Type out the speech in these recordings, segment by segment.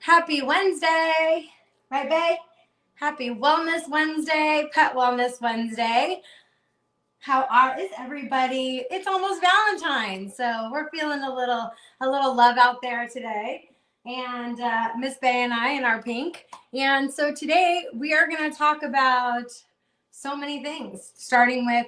Happy Wednesday, right, babe? Happy Wellness Wednesday, Pet Wellness Wednesday. Is everybody? It's almost Valentine's, so we're feeling a little love out there today. And Miss Bay and I in our pink. And so today we are going to talk about so many things, starting with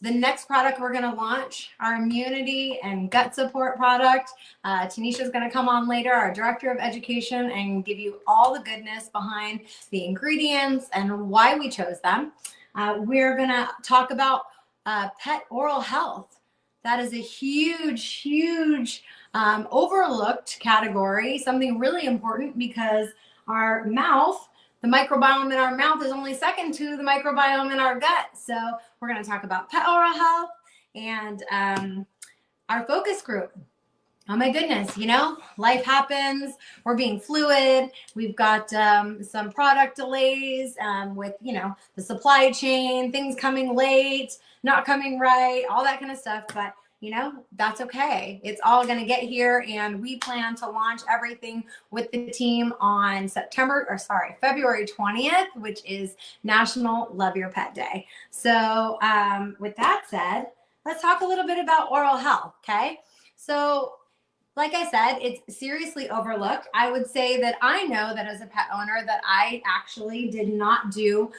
the next product we're going to launch, our immunity and gut support product. Tanisha is going to come on later, our director of education, and give you all the goodness behind the ingredients and why we chose them. We're going to talk about pet oral health. That is a huge overlooked category, something really important because our mouth, the microbiome in our mouth is only second to the microbiome in our gut. So we're going to talk about pet oral health and our focus group. Oh my goodness, life happens. We're being fluid. We've got some product delays with, the supply chain, things coming late, not coming right, all that kind of stuff. But that's okay. It's all going to get here, and we plan to launch everything with the team on February 20th, which is National Love Your Pet Day. So with that said, let's talk a little bit about oral health, okay? So like I said, it's seriously overlooked. I would say that I know that as a pet owner that I actually did not do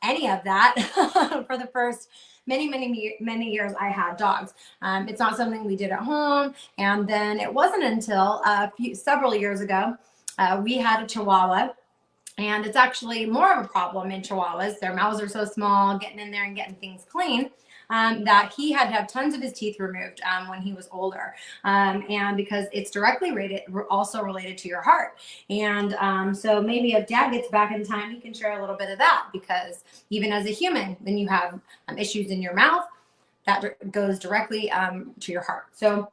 any of that for the first many years I had dogs. It's not something we did at home. And then it wasn't until several years ago, we had a Chihuahua. And it's actually more of a problem in Chihuahuas. Their mouths are so small, getting in there and getting things clean. That he had to have tons of his teeth removed when he was older. And because it's directly also related to your heart. And so maybe if Dad gets back in time, he can share a little bit of that, because even as a human, when you have issues in your mouth, that goes directly to your heart. So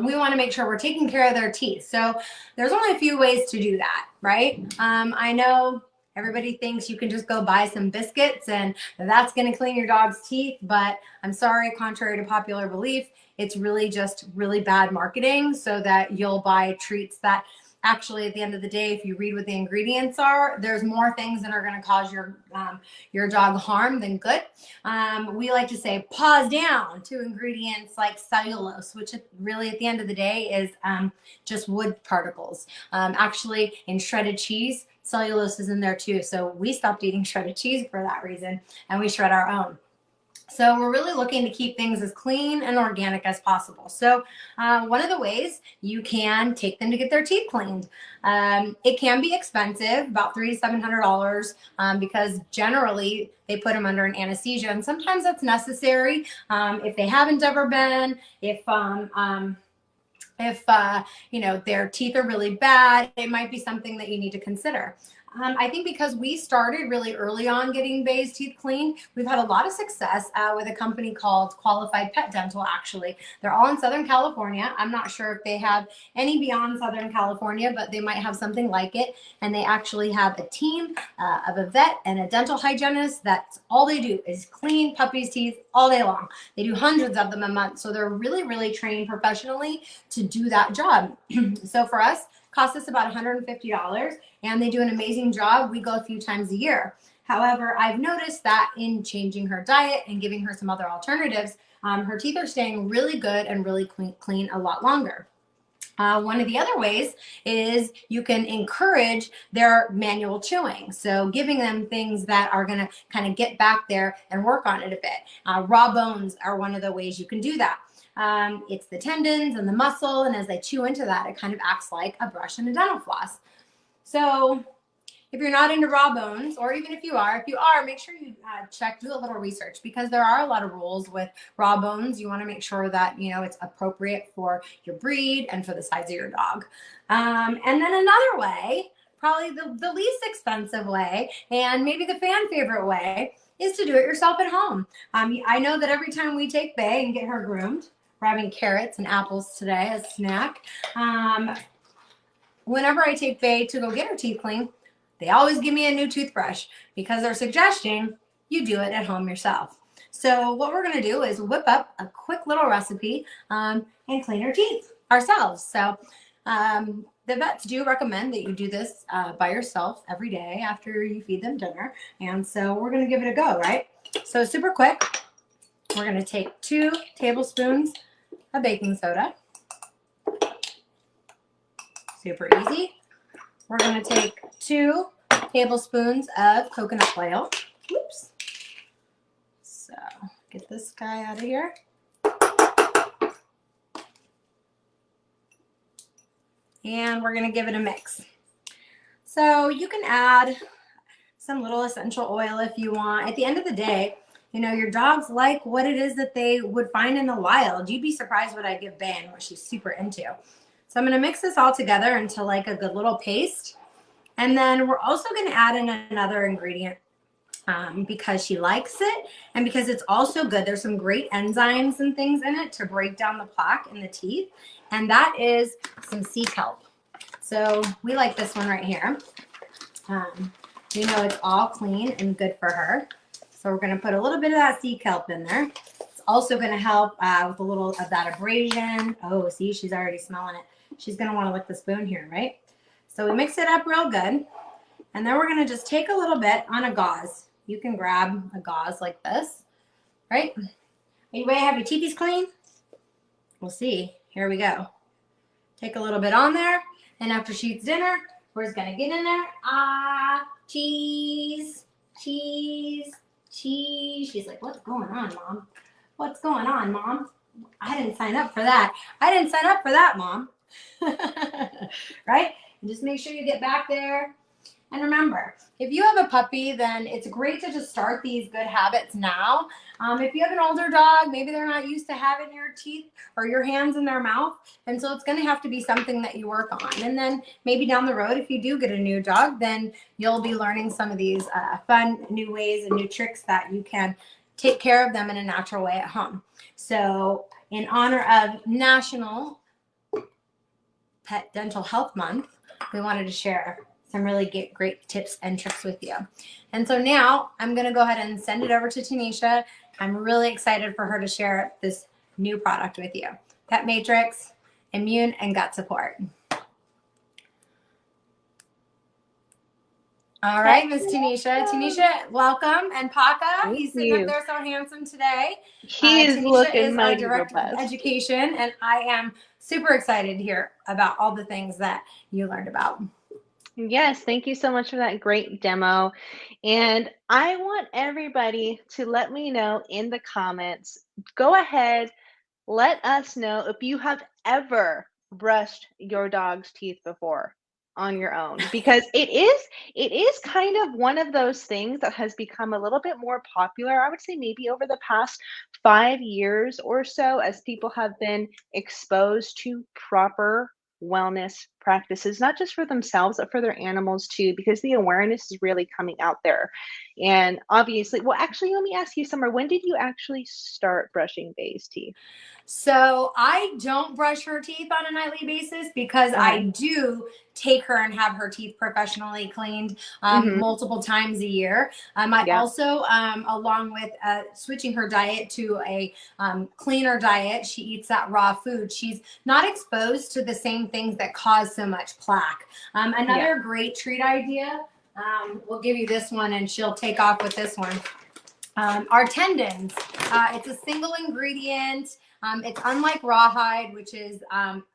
we want to make sure we're taking care of their teeth. So there's only a few ways to do that, right? I know everybody thinks you can just go buy some biscuits and that's going to clean your dog's teeth, but I'm sorry, contrary to popular belief, it's really just really bad marketing so that you'll buy treats that actually at the end of the day, if you read what the ingredients are, there's more things that are going to cause your dog harm than good. We like to say pause down to ingredients like cellulose, which really at the end of the day is just wood particles. Actually, in shredded cheese, cellulose is in there too. So we stopped eating shredded cheese for that reason, and we shred our own. So we're really looking to keep things as clean and organic as possible. So one of the ways you can take them to get their teeth cleaned. It can be expensive, about $300 to $700, because generally they put them under an anesthesia, and sometimes that's necessary if they haven't ever been, if their teeth are really bad, it might be something that you need to consider. I think because we started really early on getting Bay's teeth cleaned, we've had a lot of success with a company called Qualified Pet Dental, actually. They're all in Southern California. I'm not sure if they have any beyond Southern California, but they might have something like it. And they actually have a team of a vet and a dental hygienist. That's all they do is clean puppies' teeth all day long. They do hundreds of them a month. So they're really trained professionally to do that job. So for us, cost us about $150, and they do an amazing job. We go a few times a year. However, I've noticed that in changing her diet and giving her some other alternatives, her teeth are staying really good and really clean a lot longer. One of the other ways is you can encourage their manual chewing. So giving them things that are going to kind of get back there and work on it a bit. Raw bones are one of the ways you can do that. It's the tendons and the muscle, and as they chew into that, it kind of acts like a brush and a dental floss. So if you're not into raw bones, or even if you are, make sure you do a little research, because there are a lot of rules with raw bones. You want to make sure that, it's appropriate for your breed and for the size of your dog. And then another way, probably the least expensive way, and maybe the fan favorite way, is to do it yourself at home. I know that every time we take Bay and get her groomed, we're having carrots and apples today as a snack. Whenever I take Bay to go get her teeth cleaned, they always give me a new toothbrush, because they're suggesting you do it at home yourself. So what we're going to do is whip up a quick little recipe and clean her teeth ourselves. So the vets do recommend that you do this by yourself every day after you feed them dinner. And so we're going to give it a go, right? So super quick, we're going to take 2 tablespoons of baking soda. Super easy. We're going to take 2 tablespoons of coconut oil. Oops. So get this guy out of here. And we're going to give it a mix. So you can add some little essential oil if you want. At the end of the day, you know, your dogs like what it is that they would find in the wild. You'd be surprised what I give Bay and what she's super into. So I'm going to mix this all together into like a good little paste. And then we're also going to add in another ingredient because she likes it and because it's also good. There's some great enzymes and things in it to break down the plaque in the teeth. And that is some sea kelp. So we like this one right here. You know, it's all clean and good for her. So we're going to put a little bit of that sea kelp in there. It's also going to help with a little of that abrasion. Oh, see, she's already smelling it. She's going to want to lick the spoon here, right? So we mix it up real good. And then we're going to just take a little bit on a gauze. You can grab a gauze like this, right? Are you ready to have your teethies clean? We'll see. Here we go. Take a little bit on there. And after she eats dinner, we're just going to get in there. Cheese, cheese, cheese. She's like, what's going on, Mom? What's going on, Mom? I didn't sign up for that. I didn't sign up for that, Mom. Right? And just make sure you get back there. And remember, if you have a puppy, then it's great to just start these good habits now. If you have an older dog, maybe they're not used to having your teeth or your hands in their mouth. And so it's going to have to be something that you work on. And then maybe down the road, if you do get a new dog, then you'll be learning some of these fun new ways and new tricks that you can take care of them in a natural way at home. So in honor of National Pet Dental Health Month, we wanted to share some really great tips and tricks with you. And so now I'm going to go ahead and send it over to Tanisha. I'm really excited for her to share this new product with you. Pet Matrix, Immune and Gut Support. All right, Miss Tanisha. Tanisha, welcome. And Paka, he's sitting up there so handsome today. He's Tanisha looking is our mighty director of robust. education, and I am super excited to hear about all the things that you learned about. Yes, thank you so much for that great demo. And I want everybody to let me know in the comments. Go ahead, let us know if you have ever brushed your dog's teeth before on your own, because it is kind of one of those things that has become a little bit more popular. I would say maybe over the past 5 years or so, as people have been exposed to proper wellness practices, not just for themselves, but for their animals too, because the awareness is really coming out there. And obviously, well, actually, let me ask you, Summer, when did you actually start brushing Bay's teeth? So I don't brush her teeth on a nightly basis because I do take her and have her teeth professionally cleaned multiple times a year. I also, along with switching her diet to a cleaner diet, she eats that raw food. She's not exposed to the same things that cause so much plaque. Another great treat idea, we'll give you this one and she'll take off with this one. Our tendons. It's a single ingredient. It's unlike rawhide, which is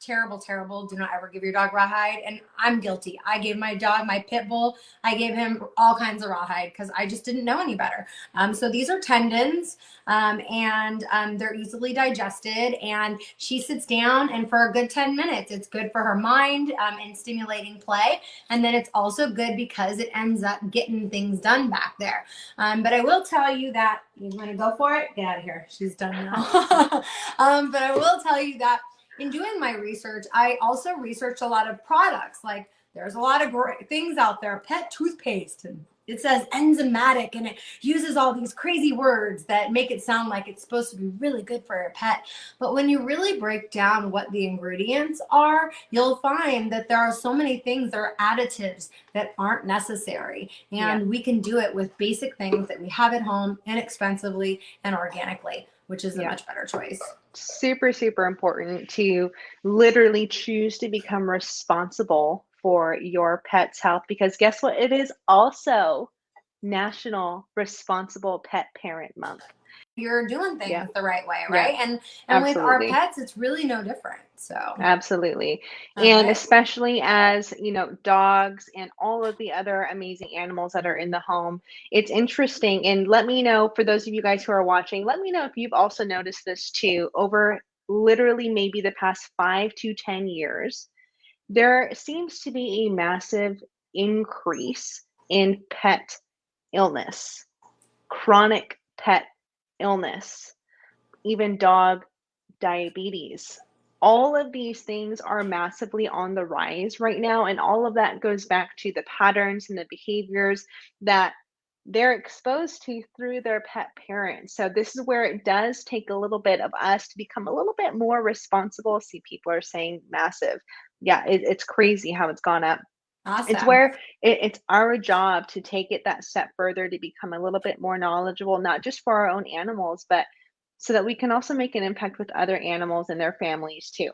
terrible, terrible. Do not ever give your dog rawhide. And I'm guilty. I gave my dog, my pit bull, I gave him all kinds of rawhide because I just didn't know any better. So these are tendons and they're easily digested. And she sits down and for a good 10 minutes, it's good for her mind and stimulating play. And then it's also good because it ends up getting things done back there. But I will tell you that, you want to go for it? Get out of here. She's done now. But I will tell you that in doing my research, I also researched a lot of products. Like there's a lot of great things out there, pet toothpaste, and it says enzymatic, and it uses all these crazy words that make it sound like it's supposed to be really good for a pet. But when you really break down what the ingredients are, you'll find that there are so many things that are additives that aren't necessary. And we can do it with basic things that we have at home inexpensively and organically. which is a Yeah. much better choice. Super, super important to literally choose to become responsible for your pet's health, because guess what? It is also National Responsible Pet Parent Month. You're doing Yeah. things the right way, Yeah. right? And with our Absolutely. pets, it's really no different. So, Absolutely. all And right. especially as, dogs and all of the other amazing animals that are in the home, it's interesting. And let me know, for those of you guys who are watching, let me know if you've also noticed this too. Over literally maybe the past 5 to 10 years, there seems to be a massive increase in pet illness, chronic pet illness, even dog diabetes. All of these things are massively on the rise right now. And all of that goes back to the patterns and the behaviors that they're exposed to through their pet parents. So, this is where it does take a little bit of us to become a little bit more responsible. See, people are saying massive. Yeah, it's crazy how it's gone up. It's Awesome. where it's our job to take it that step further to become a little bit more knowledgeable, not just for our own animals, but so that we can also make an impact with other animals and their families too.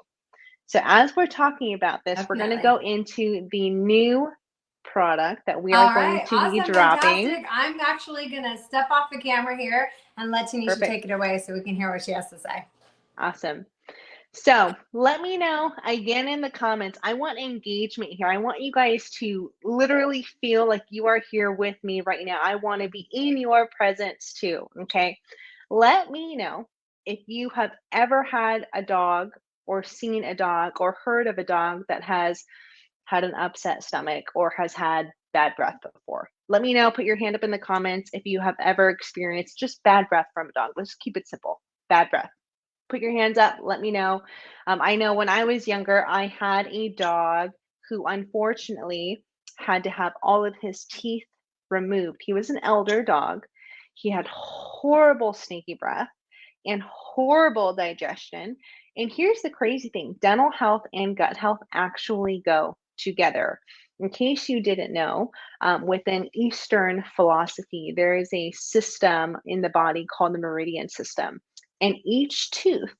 So, as we're talking about this, we're going to Definitely. go into the new product that we are All going right. to be Awesome. dropping. Fantastic. I'm actually going to step off the camera here and let Tanisha Perfect. take it away so we can hear what she has to say. Awesome. So let me know again in the comments. I want engagement here. I want you guys to literally feel like you are here with me right now. I want to be in your presence too. Okay. Let me know if you have ever had a dog or seen a dog or heard of a dog that has had an upset stomach or has had bad breath before. Let me know. Put your hand up in the comments if you have ever experienced just bad breath from a dog. Let's keep it simple. Bad breath. Put your hands up. Let me know. I know when I was younger, I had a dog who unfortunately had to have all of his teeth removed. He was an elder dog. He had horrible stinky breath and horrible digestion. And here's the crazy thing: dental health and gut health actually go together. In case you didn't know, within Eastern philosophy, there is a system in the body called the meridian system. And each tooth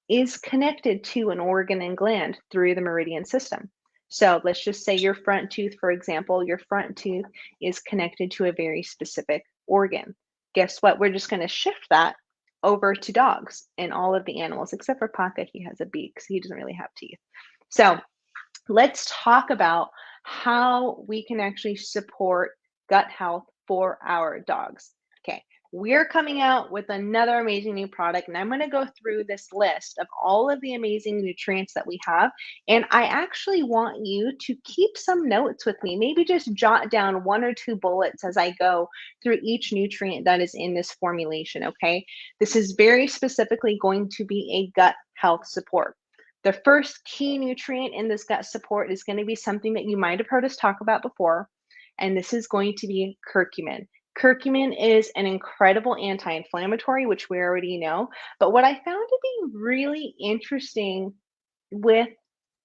is connected to an organ and gland through the meridian system. So let's just say your front tooth, for example, your front tooth is connected to a very specific organ. Guess what? We're just going to shift that over to dogs and all of the animals, except for Paka. He has a beak, so he doesn't really have teeth. So let's talk about how we can actually support gut health for our dogs. Okay, we're coming out with another amazing new product, and I'm going to go through this list of all of the amazing nutrients that we have. And I actually want you to keep some notes with me. Maybe just jot down 1 or 2 bullets as I go through each nutrient that is in this formulation. Okay, this is very specifically going to be a gut health support. The first key nutrient in this gut support is going to be something that you might have heard us talk about before, and this is going to be curcumin. Curcumin is an incredible anti-inflammatory, which we already know, but what I found to be really interesting with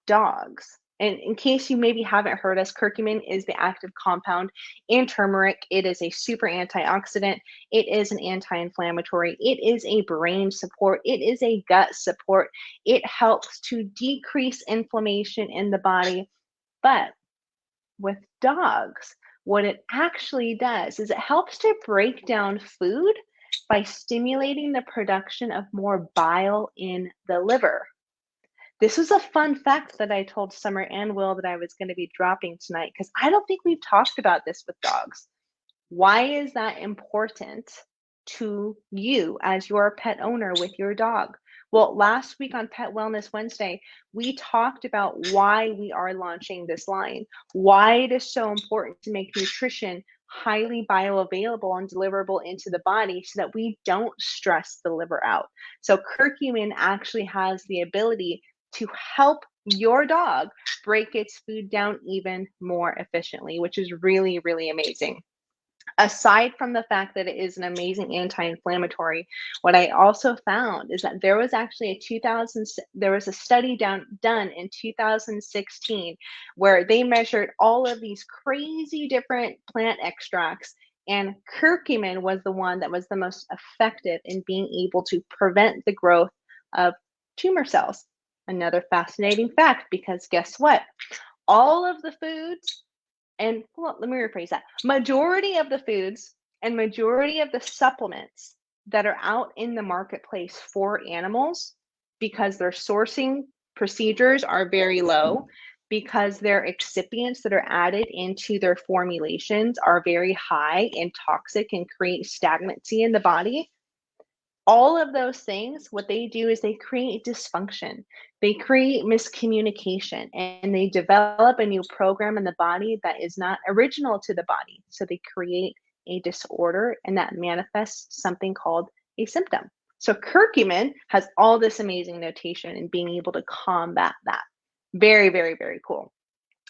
dogs, and in case you maybe haven't heard us, curcumin is the active compound in turmeric. It is a super antioxidant. It is an anti-inflammatory. It is a brain support. It is a gut support. It helps to decrease inflammation in the body. But with dogs, what it actually does is it helps to break down food by stimulating the production of more bile in the liver. This was a fun fact that I told Summer and Will that I was going to be dropping tonight, because I don't think we've talked about this with dogs. Why is that important to you as your pet owner with your dog? Well, last week on Pet Wellness Wednesday, we talked about why we are launching this line, why it is so important to make nutrition highly bioavailable and deliverable into the body so that we don't stress the liver out. So curcumin actually has the ability to help your dog break its food down even more efficiently, which is really, really amazing. Aside from the fact that it is an amazing anti-inflammatory, what I also found is that there was actually there was a study done in 2016 where they measured all of these crazy different plant extracts And curcumin was the one that was the most effective in being able to prevent the growth of tumor cells. Another fascinating fact, because guess what? All of the foods, and well, let me rephrase that. Majority of the foods and majority of the supplements that are out in the marketplace for animals, because their sourcing procedures are very low, because their excipients that are added into their formulations are very high and toxic and create stagnancy in the body. All of those things, what they do is they create dysfunction, they create miscommunication, and they develop a new program in the body that is not original to the body. So they create a disorder, and that manifests something called a symptom. So curcumin has all this amazing notation in being able to combat that. Very, very, very cool.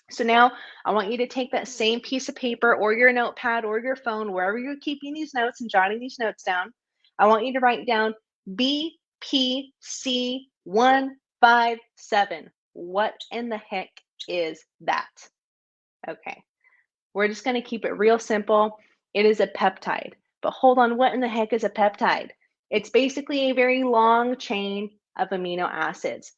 So now I want you to take that same piece of paper or your notepad or your phone, wherever you're keeping these notes and jotting these notes down. I want you to write down BPC157. What in the heck is that? Okay, we're just going to keep it real simple. It is a peptide. But hold on, what in the heck is a peptide? It's basically a very long chain of amino acids.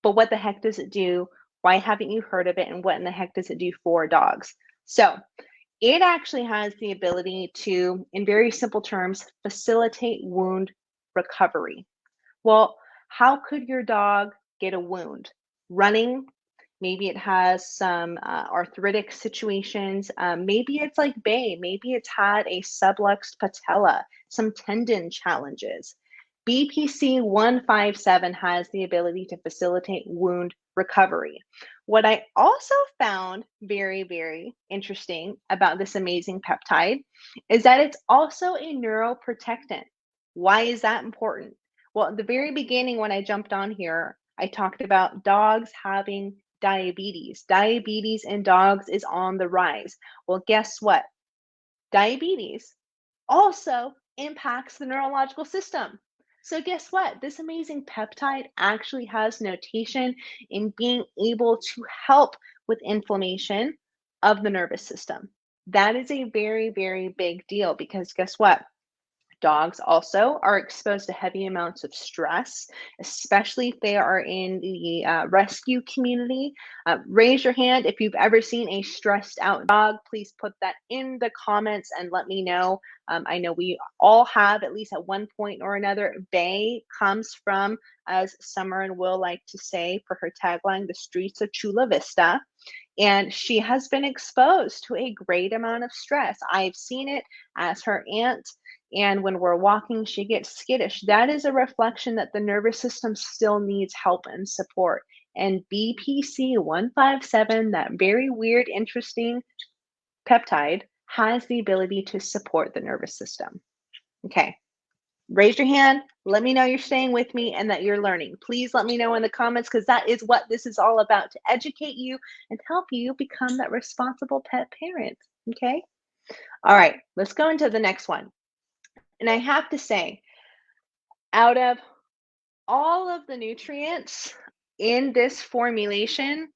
But what the heck does it do? Why haven't you heard of it? And what in the heck does it do for dogs? So it actually has the ability to, in very simple terms, facilitate wound recovery. Well, how could your dog get a wound? Running. Maybe it has some arthritic situations. Maybe it's like Bay. Maybe it's had a subluxed patella, some tendon challenges. BPC 157 has the ability to facilitate wound recovery. What I also found very, very interesting about this amazing peptide is that it's also a neuroprotectant. Why is that important? Well, at the very beginning, when I jumped on here, I talked about dogs having diabetes. Diabetes in dogs is on the rise. Well, guess what? Diabetes also impacts the neurological system. So guess what? This amazing peptide actually has notation in being able to help with inflammation of the nervous system. That is a very, very big deal, because guess what? Dogs also are exposed to heavy amounts of stress, especially if they are in the rescue community. Raise your hand if you've ever seen a stressed out dog. Please put that in the comments and let me know. I know we all have, at least at one point or another. Bay comes from, as Summer and Will like to say for her tagline, the streets of Chula Vista. And she has been exposed to a great amount of stress. I've seen it as her aunt. And when we're walking, she gets skittish. That is a reflection that the nervous system still needs help and support. And BPC 157, that very weird, interesting peptide, has the ability to support the nervous system. Okay. Raise your hand. Let me know you're staying with me and that you're learning. Please let me know in the comments, because that is what this is all about, to educate you and help you become that responsible pet parent. Okay. All right. Let's go into the next one. And I have to say, out of all of the nutrients in this formulation,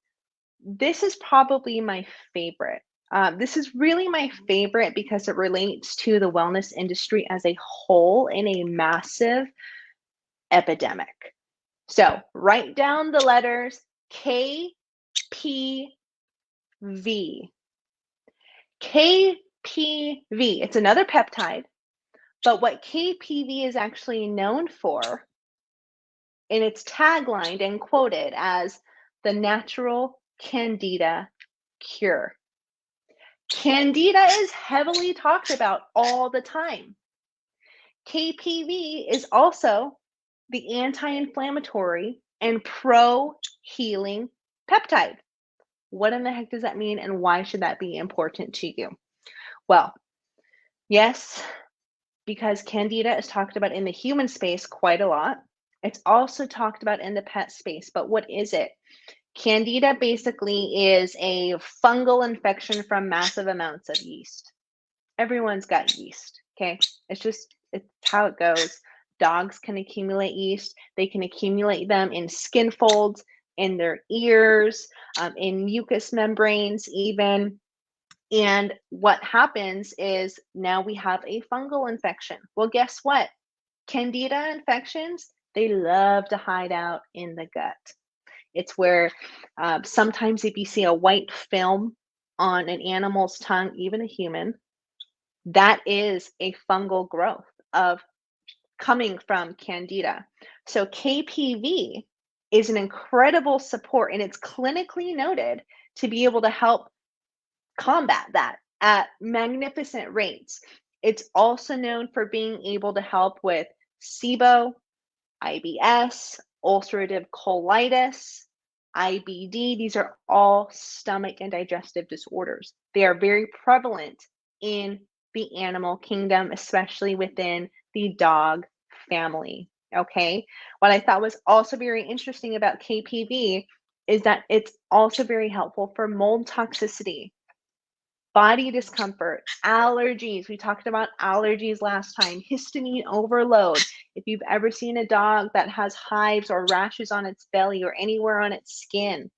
this is probably my favorite. This is really my favorite because it relates to the wellness industry as a whole in a massive epidemic. So write down the letters KPV. KPV, it's another peptide. But what KPV is actually known for, and it's taglined and quoted as the natural Candida cure. Candida is heavily talked about all the time. KPV is also the anti-inflammatory and pro-healing peptide. What in the heck does that mean, and why should that be important to you? Well, yes, because Candida is talked about in the human space quite a lot. It's also talked about in the pet space, but what is it? Candida basically is a fungal infection from massive amounts of yeast. Everyone's got yeast, okay? It's how it goes. Dogs can accumulate yeast. They can accumulate them in skin folds, in their ears, in mucous membranes even. And what happens is now we have a fungal infection. Well, guess what? Candida infections, they love to hide out in the gut. It's where sometimes if you see a white film on an animal's tongue, even a human, that is a fungal growth of coming from Candida. So KPV is an incredible support and it's clinically noted to be able to help combat that at magnificent rates. It's also known for being able to help with SIBO, IBS, ulcerative colitis, IBD. These are all stomach and digestive disorders. They are very prevalent in the animal kingdom, especially within the dog family. Okay. What I thought was also very interesting about KPV is that it's also very helpful for mold toxicity, body discomfort, allergies. We talked about allergies last time, histamine overload. If you've ever seen a dog that has hives or rashes on its belly or anywhere on its skin,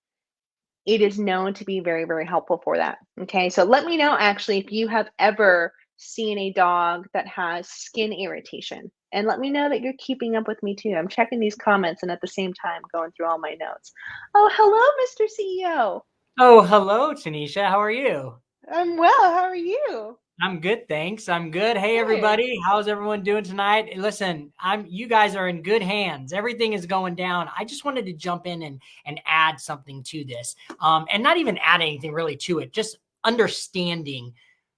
it is known to be very, very helpful for that. Okay, so let me know actually if you have ever seen a dog that has skin irritation. And let me know that you're keeping up with me too. I'm checking these comments and at the same time going through all my notes. Oh, hello, Mr. CEO. Oh, hello, Tanisha. How are you? I'm well. How are you? I'm good, thanks. I'm good. Hey, Good. everybody. How's everyone doing tonight? Listen, you guys are in good hands. Everything is going down. I just wanted to jump in and add something to this. And not even add anything really to it, just understanding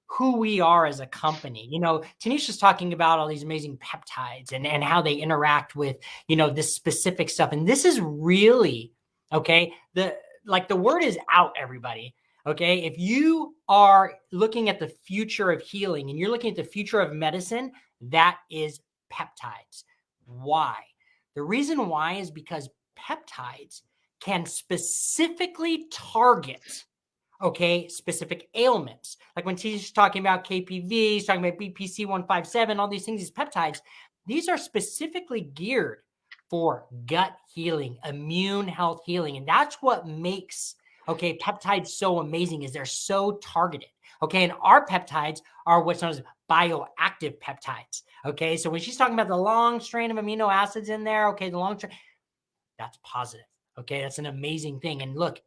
who we are as a company. You know, Tanisha's talking about all these amazing peptides and how they interact with, this specific stuff. And this is really, okay, the word is out, everybody. Okay, if you are looking at the future of healing and you're looking at the future of medicine, that is peptides. Why? The reason why is because peptides can specifically target, specific ailments. Like when she's talking about KPV, he's talking about BPC 157, all these things, these peptides, these are specifically geared for gut healing, immune health healing. And that's what makes peptides so amazing, is they're so targeted. Okay, and our peptides are what's known as bioactive peptides. Okay, so when she's talking about the long strain of amino acids in there, the long strain, that's positive. Okay, that's an amazing thing. And look,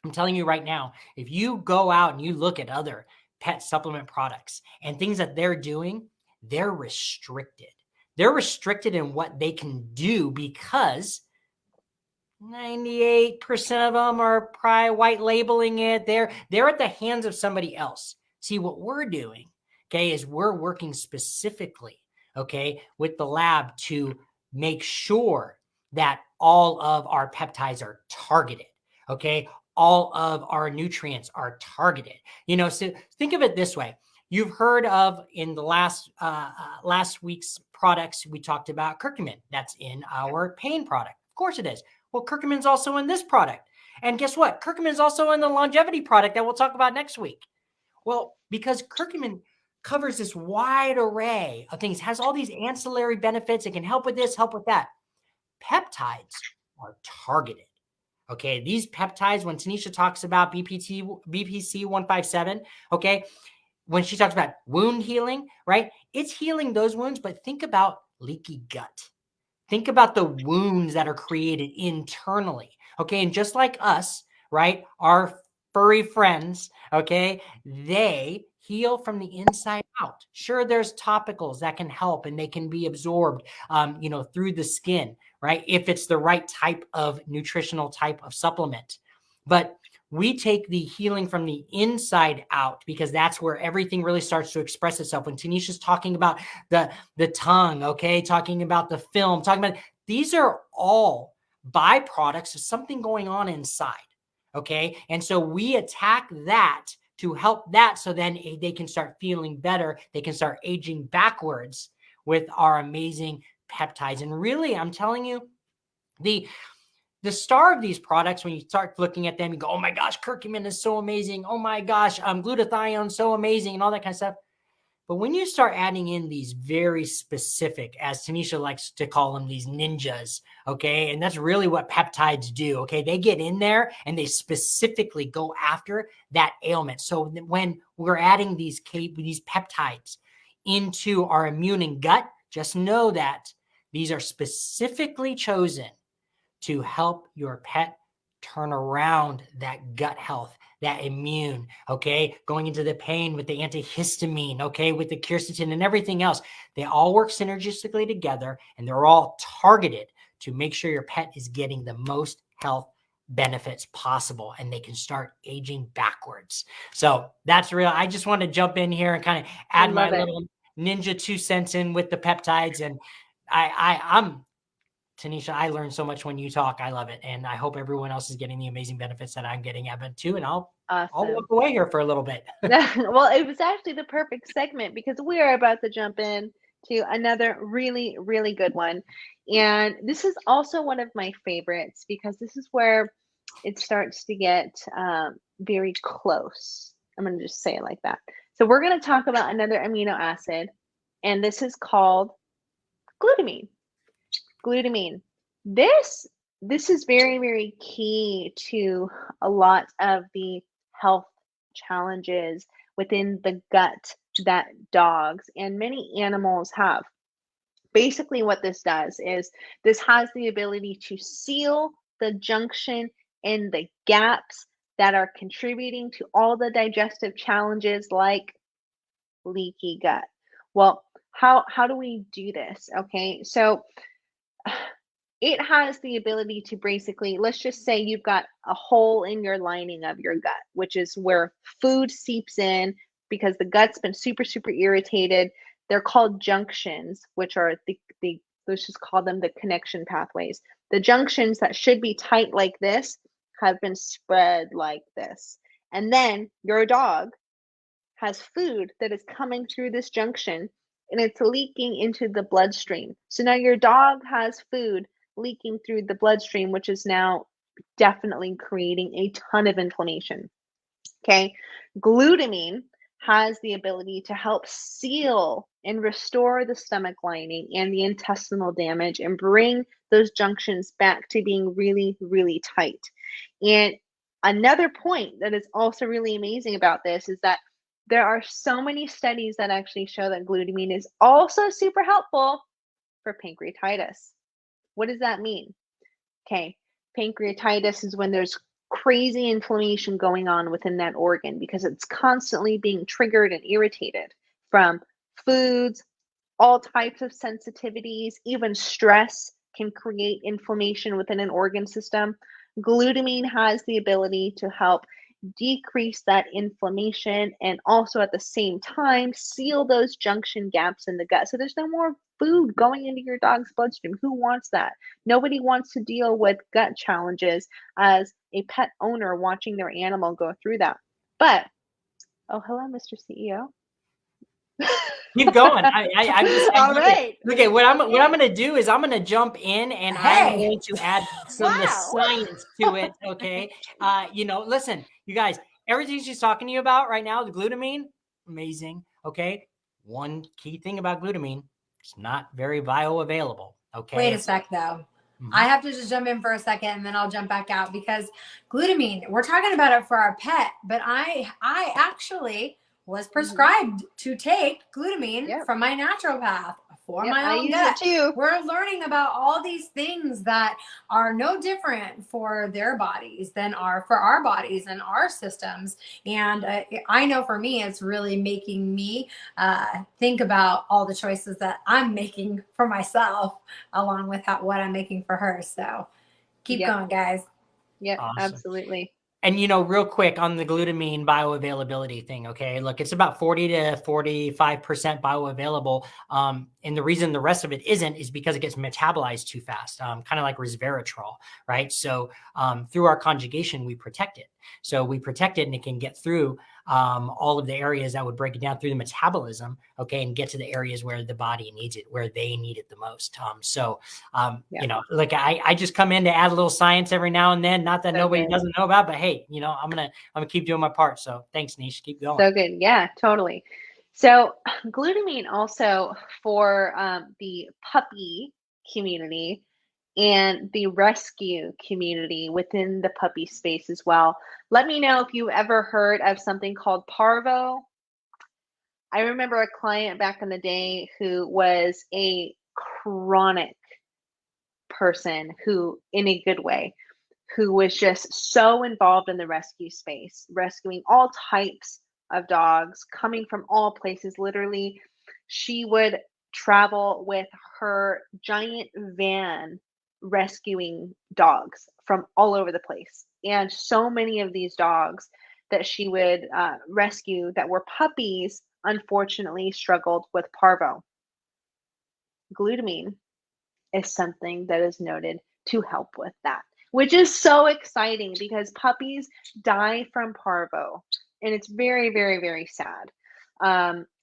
I'm telling you right now, if you go out and you look at other pet supplement products and things that they're doing, they're restricted. They're restricted in what they can do because 98% of them are probably white labeling it. They're at the hands of somebody else. See, what we're doing, is we're working specifically, with the lab to make sure that all of our peptides are targeted, all of our nutrients are targeted. So think of it this way. You've heard of, in the last week's products, we talked about curcumin. That's in our pain product. Of course it is. Well, curcumin's also in this product. And guess what? Curcumin's also in the longevity product that we'll talk about next week. Well, because curcumin covers this wide array of things, has all these ancillary benefits. It can help with this, help with that. Peptides are targeted. These peptides, when Tanisha talks about BPC 157, when she talks about wound healing, right? It's healing those wounds, but think about leaky gut. Think about the wounds that are created internally. And just like us, right? Our furry friends, they heal from the inside out. Sure, there's topicals that can help and they can be absorbed, through the skin, right? If it's the right type of nutritional type of supplement. But we take the healing from the inside out because that's where everything really starts to express itself. When Tanisha's talking about the tongue, talking about the film, talking about, these are all byproducts of something going on inside. And so we attack that to help that, so then they can start feeling better. They can start aging backwards with our amazing peptides. And really, I'm telling you, the star of these products, when you start looking at them, you go, oh my gosh, curcumin is so amazing. Oh my gosh, glutathione, so amazing, and all that kind of stuff. But when you start adding in these very specific, as Tanisha likes to call them, these ninjas, okay, and that's really what peptides do, okay, they get in there and they specifically go after that ailment. So when we're adding these peptides into our immune and gut, just know that these are specifically chosen to help your pet turn around that gut health, that immune, okay? Going into the pain with the antihistamine, okay? With the quercetin and everything else. They all work synergistically together, and they're all targeted to make sure your pet is getting the most health benefits possible, and they can start aging backwards. So that's real. I just want to jump in here and kind of add my little ninja 2 cents in with the peptides. And I'm Tanisha, I learned so much when you talk. I love it. And I hope everyone else is getting the amazing benefits that I'm getting at it too. And I'll look away here for a little bit. Well, it was actually the perfect segment because we are about to jump in to another really, really good one. And this is also one of my favorites because this is where it starts to get very close. I'm going to just say it like that. So we're going to talk about another amino acid, and this is called glutamine. Glutamine. This is very, very key to a lot of the health challenges within the gut that dogs and many animals have. Basically, what this does is this has the ability to seal the junction and the gaps that are contributing to all the digestive challenges like leaky gut. Well, how do we do this? Okay, so it has the ability to basically, let's just say you've got a hole in your lining of your gut, which is where food seeps in because the gut's been super, super irritated. They're called junctions, which are the let's just call them the connection pathways. The junctions that should be tight like this have been spread like this. And then your dog has food that is coming through this junction and it's leaking into the bloodstream. So now your dog has food leaking through the bloodstream, which is now definitely creating a ton of inflammation. Okay. Glutamine has the ability to help seal and restore the stomach lining and the intestinal damage and bring those junctions back to being really, really tight. And another point that is also really amazing about this is that there are so many studies that actually show that glutamine is also super helpful for pancreatitis. What does that mean? Okay, pancreatitis is when there's crazy inflammation going on within that organ because it's constantly being triggered and irritated from foods, all types of sensitivities, even stress can create inflammation within an organ system. Glutamine has the ability to help decrease that inflammation and also at the same time seal those junction gaps in the gut so there's no more food going into your dog's bloodstream. Who wants that? Nobody wants to deal with gut challenges as a pet owner watching their animal go through that. But oh, hello, Mr. CEO. Keep going. I'm just all right. Okay, what I'm going to do is I'm going to jump in and I'm going to add some of the science to it. Okay, listen, you guys, everything she's talking to you about right now, the glutamine, amazing. Okay, one key thing about glutamine, it's not very bioavailable. Okay, wait a sec though. I have to just jump in for a second and then I'll jump back out because glutamine, we're talking about it for our pet, but I actually was prescribed to take glutamine from my naturopath for my own gut. Too. We're learning about all these things that are no different for their bodies than are for our bodies and our systems. And I know for me, it's really making me think about all the choices that I'm making for myself, along with what I'm making for her. So keep going, guys. Yep, awesome. Absolutely. And, real quick on the glutamine bioavailability thing, okay, look, it's about 40 to 45% bioavailable. And the reason the rest of it isn't is because it gets metabolized too fast, kind of like resveratrol, right? So through our conjugation, we protect it. So we protect it and it can get through all of the areas that would break it down through the metabolism, okay, and get to the areas where the body needs it, where they need it the most. Like I just come in to add a little science every now and then, not that nobody doesn't know about, but hey, I'm gonna keep doing my part. So thanks, Nish, keep going. So good. Yeah, totally. So glutamine also for the puppy community and the rescue community within the puppy space as well. Let me know if you ever heard of something called parvo. I remember a client back in the day who was a chronic person who, in a good way, who was just so involved in the rescue space, rescuing all types of dogs coming from all places. Literally, she would travel with her giant van rescuing dogs from all over the place. And so many of these dogs that she would rescue that were puppies, unfortunately, struggled with parvo. Glutamine is something that is noted to help with that, which is so exciting because puppies die from parvo, and it's very, very, very sad.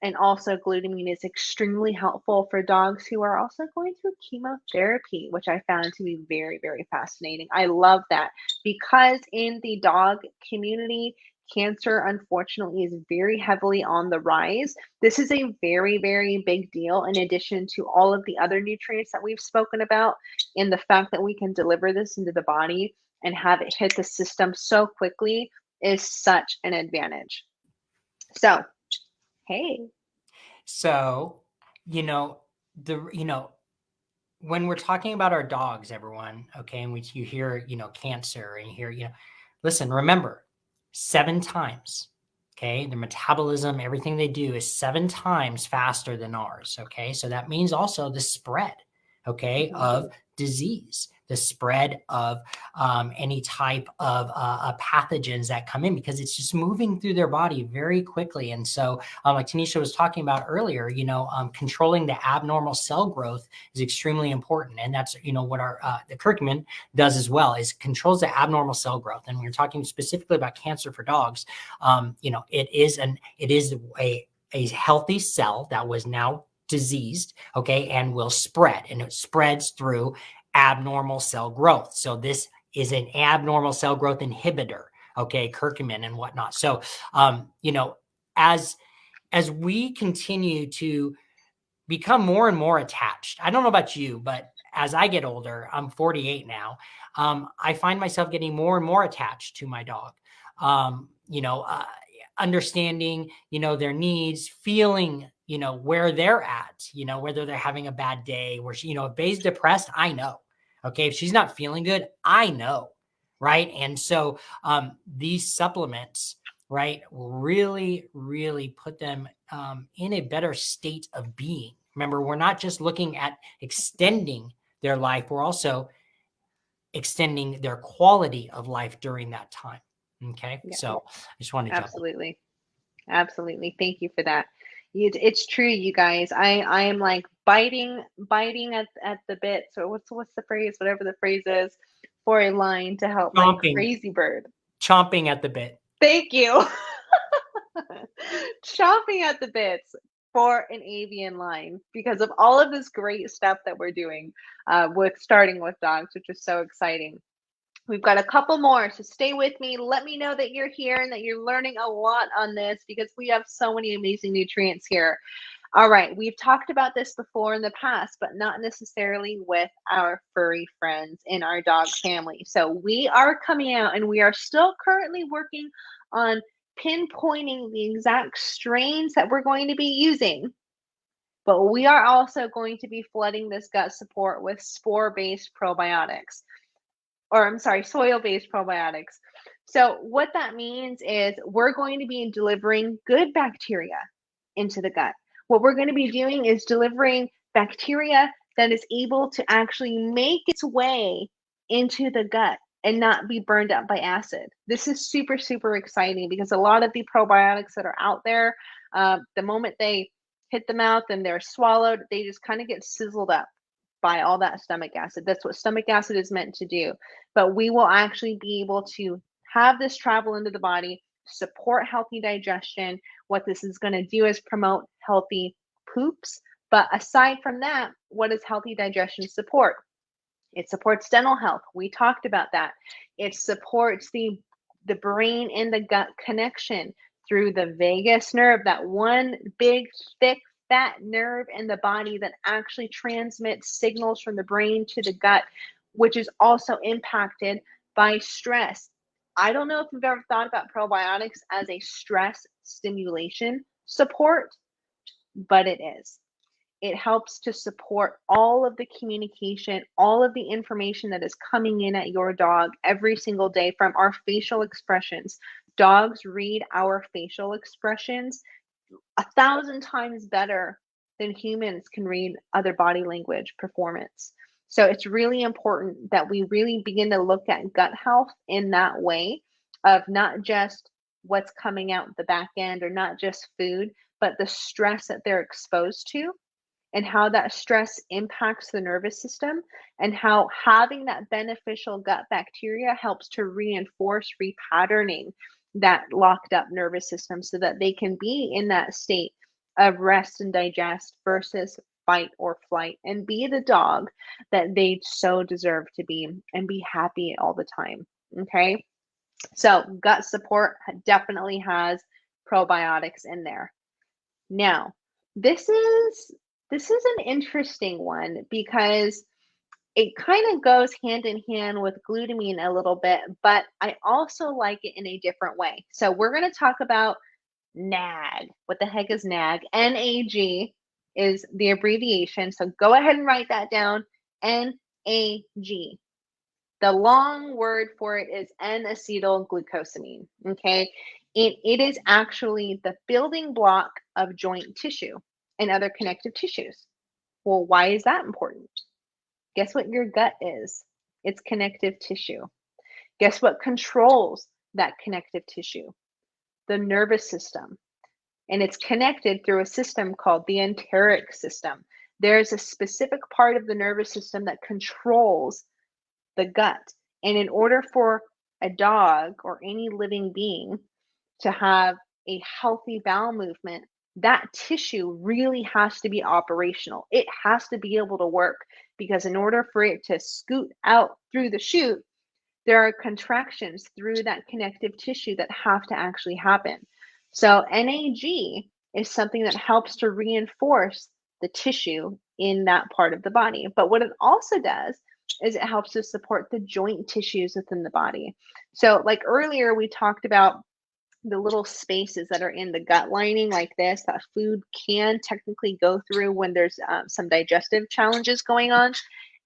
And also, glutamine is extremely helpful for dogs who are also going through chemotherapy, which I found to be very, very fascinating. I love that because in the dog community, cancer unfortunately is very heavily on the rise. This is a very, very big deal in addition to all of the other nutrients that we've spoken about, and the fact that we can deliver this into the body and have it hit the system so quickly is such an advantage. So, hey. So, when we're talking about our dogs, everyone, okay, and you hear, cancer and you hear, listen, remember, 7 times, okay, their metabolism, everything they do is 7 times faster than ours, okay? So that means also the spread, okay, of disease, the spread of any type of pathogens that come in, because it's just moving through their body very quickly. And so, like Tanisha was talking about earlier, controlling the abnormal cell growth is extremely important. And that's, what our the curcumin does as well, is controls the abnormal cell growth. And we're talking specifically about cancer for dogs. It is a healthy cell that was now diseased, okay, and will spread, and it spreads through abnormal cell growth. So this is an abnormal cell growth inhibitor, okay, curcumin and whatnot. So, as we continue to become more and more attached, I don't know about you, but as I get older, I'm 48 now, I find myself getting more and more attached to my dog. Understanding, their needs, feeling, where they're at, whether they're having a bad day, where she, if Bay's depressed, I know. Okay. If she's not feeling good, I know. Right. And so these supplements, right, will really, really put them in a better state of being. Remember, we're not just looking at extending their life, we're also extending their quality of life during that time. Okay. Yeah. So I just wanted to absolutely. Absolutely. Thank you for that. It's true, you guys. I am like biting at the bit. So what's the phrase? Whatever the phrase is, for a line to help my crazy bird. Chomping at the bit. Thank you. Chomping at the bits for an avian line because of all of this great stuff that we're doing with starting with dogs, which is so exciting. We've got a couple more, so stay with me. Let me know that you're here and that you're learning a lot on this because we have so many amazing nutrients here. All right, we've talked about this before in the past, but not necessarily with our furry friends in our dog family. So we are coming out and we are still currently working on pinpointing the exact strains that we're going to be using. But we are also going to be flooding this gut support with spore-based probiotics. Or I'm sorry, soil-based probiotics. So what that means is we're going to be delivering good bacteria into the gut. What we're going to be doing is delivering bacteria that is able to actually make its way into the gut and not be burned up by acid. This is super, super exciting because a lot of the probiotics that are out there, the moment they hit the mouth and they're swallowed, they just kind of get sizzled up by all that stomach acid. That's what stomach acid is meant to do. But we will actually be able to have this travel into the body, support healthy digestion. What this is going to do is promote healthy poops. But aside from that, what does healthy digestion support? It supports dental health. We talked about that. It supports the brain and the gut connection through the vagus nerve, that one big, thick, fat nerve in the body that actually transmits signals from the brain to the gut, which is also impacted by stress. I don't know if you've ever thought about probiotics as a stress stimulation support, but it is. It helps to support all of the communication, all of the information that is coming in at your dog every single day from our facial expressions. Dogs read our facial expressions 1,000 times better than humans can read other body language performance. So it's really important that we really begin to look at gut health in that way of not just what's coming out the back end or not just food, but the stress that they're exposed to and how that stress impacts the nervous system and how having that beneficial gut bacteria helps to reinforce repatterning that locked up nervous system so that they can be in that state of rest and digest versus fight or flight and be the dog that they so deserve to be and be happy all the time. Okay. So gut support definitely has probiotics in there. Now, this is an interesting one because it kind of goes hand in hand with glutamine a little bit, but I also like it in a different way. So we're going to talk about NAG. What the heck is NAG? NAG is the abbreviation. So go ahead and write that down. NAG. The long word for it is N-acetylglucosamine. Okay. It is actually the building block of joint tissue and other connective tissues. Well, why is that important? Guess what your gut is? It's connective tissue. Guess what controls that connective tissue? The nervous system. And it's connected through a system called the enteric system. There's a specific part of the nervous system that controls the gut. And in order for a dog or any living being to have a healthy bowel movement, that tissue really has to be operational. It has to be able to work because in order for it to scoot out through the chute, there are contractions through that connective tissue that have to actually happen. So NAG is something that helps to reinforce the tissue in that part of the body. But what it also does is it helps to support the joint tissues within the body. So like earlier, we talked about the little spaces that are in the gut lining like this that food can technically go through when there's some digestive challenges going on.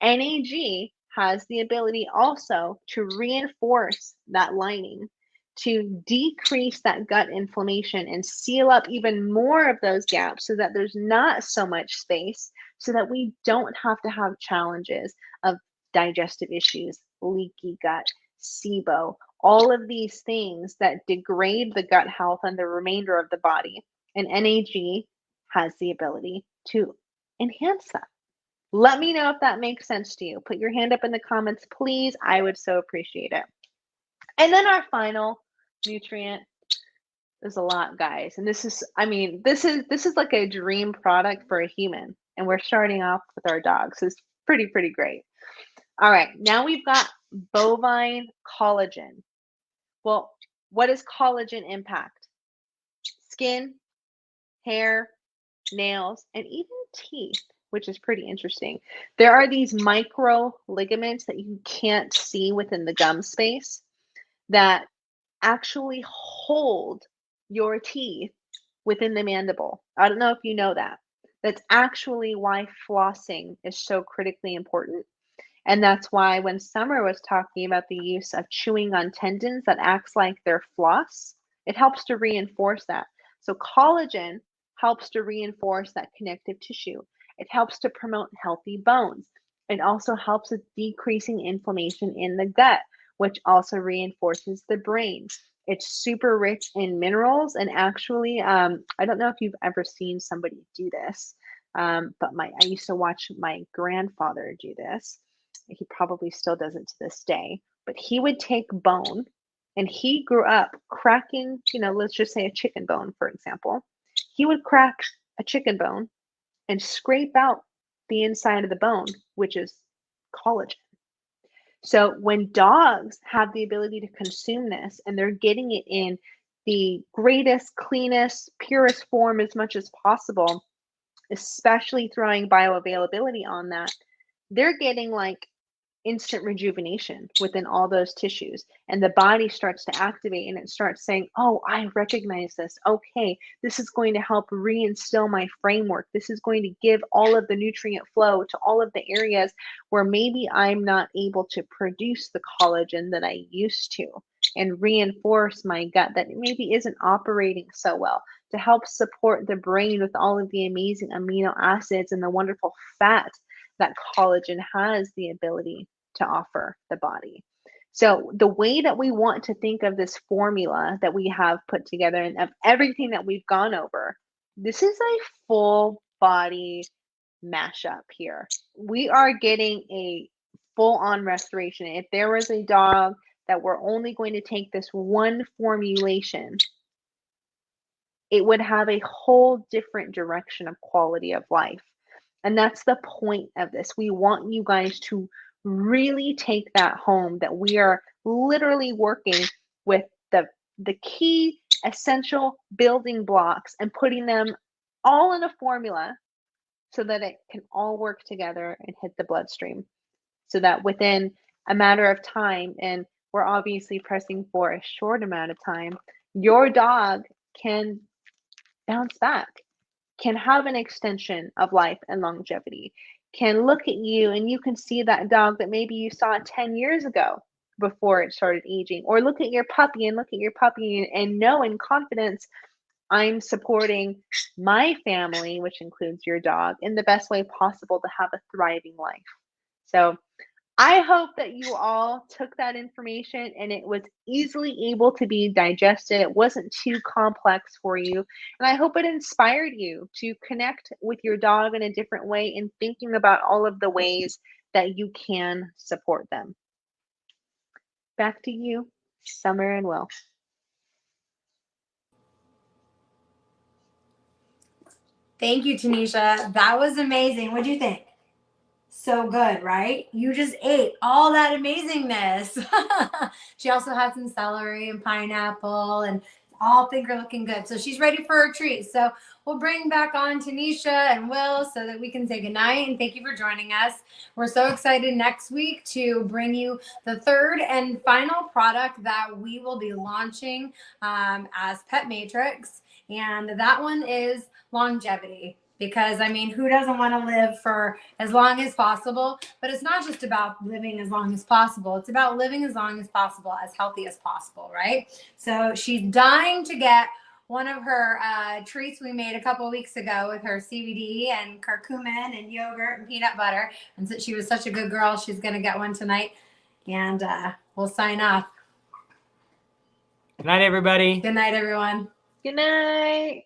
NAG has the ability also to reinforce that lining, to decrease that gut inflammation and seal up even more of those gaps so that there's not so much space, so that we don't have to have challenges of digestive issues, leaky gut, SIBO, all of these things that degrade the gut health and the remainder of the body. And NAG has the ability to enhance that. Let me know if that makes sense to you. Put your hand up in the comments, please. I would so appreciate it. And then our final nutrient, there's a lot, guys. And this is like a dream product for a human. And we're starting off with our dogs. So it's pretty great. All right, now we've got bovine collagen. Well, what does collagen impact? Skin, hair, nails, and even teeth, which is pretty interesting. There are these micro ligaments that you can't see within the gum space that actually hold your teeth within the mandible. I don't know if you know that. That's actually why flossing is so critically important. And that's why when Summer was talking about the use of chewing on tendons that acts like their floss, it helps to reinforce that. So collagen helps to reinforce that connective tissue. It helps to promote healthy bones. It also helps with decreasing inflammation in the gut, which also reinforces the brain. It's super rich in minerals. And actually, I don't know if you've ever seen somebody do this, but I used to watch my grandfather do this. He probably still does it to this day, but he would take bone, and he grew up cracking, let's just say a chicken bone, for example. He would crack a chicken bone and scrape out the inside of the bone, which is collagen. So when dogs have the ability to consume this and they're getting it in the greatest, cleanest, purest form as much as possible, especially throwing bioavailability on that, they're getting like instant rejuvenation within all those tissues. And the body starts to activate and it starts saying, oh, I recognize this. Okay, this is going to help reinstill my framework. This is going to give all of the nutrient flow to all of the areas where maybe I'm not able to produce the collagen that I used to, and reinforce my gut that maybe isn't operating so well, to help support the brain with all of the amazing amino acids and the wonderful fat that collagen has the ability to offer the body. So the way that we want to think of this formula that we have put together and of everything that we've gone over, this is a full body mashup here. We are getting a full on restoration. If there was a dog that we're only going to take this one formulation, it would have a whole different direction of quality of life. And that's the point of this. We want you guys to really take that home, that we are literally working with the key essential building blocks and putting them all in a formula so that it can all work together and hit the bloodstream. So that within a matter of time, and we're obviously pressing for a short amount of time, your dog can bounce back, can have an extension of life and longevity, can look at you and you can see that dog that maybe you saw 10 years ago before it started aging, or look at your puppy and know in confidence, I'm supporting my family, which includes your dog, in the best way possible to have a thriving life. So I hope that you all took that information and it was easily able to be digested. It wasn't too complex for you. And I hope it inspired you to connect with your dog in a different way and thinking about all of the ways that you can support them. Back to you, Summer and Will. Thank you, Tanisha. That was amazing. What do you think? So good, right? You just ate all that amazingness. She also had some celery and pineapple, and all things are looking good. So she's ready for her treat. So we'll bring back on Tanisha and Will so that we can say goodnight. And thank you for joining us. We're so excited next week to bring you the third and final product that we will be launching as Pet Matrix. And that one is longevity. Because, I mean, who doesn't want to live for as long as possible? But it's not just about living as long as possible. It's about living as long as possible, as healthy as possible, right? So she's dying to get one of her treats we made a couple of weeks ago with her CBD and curcumin and yogurt and peanut butter. And since she was such a good girl, she's going to get one tonight. And we'll sign off. Good night, everybody. Good night, everyone. Good night.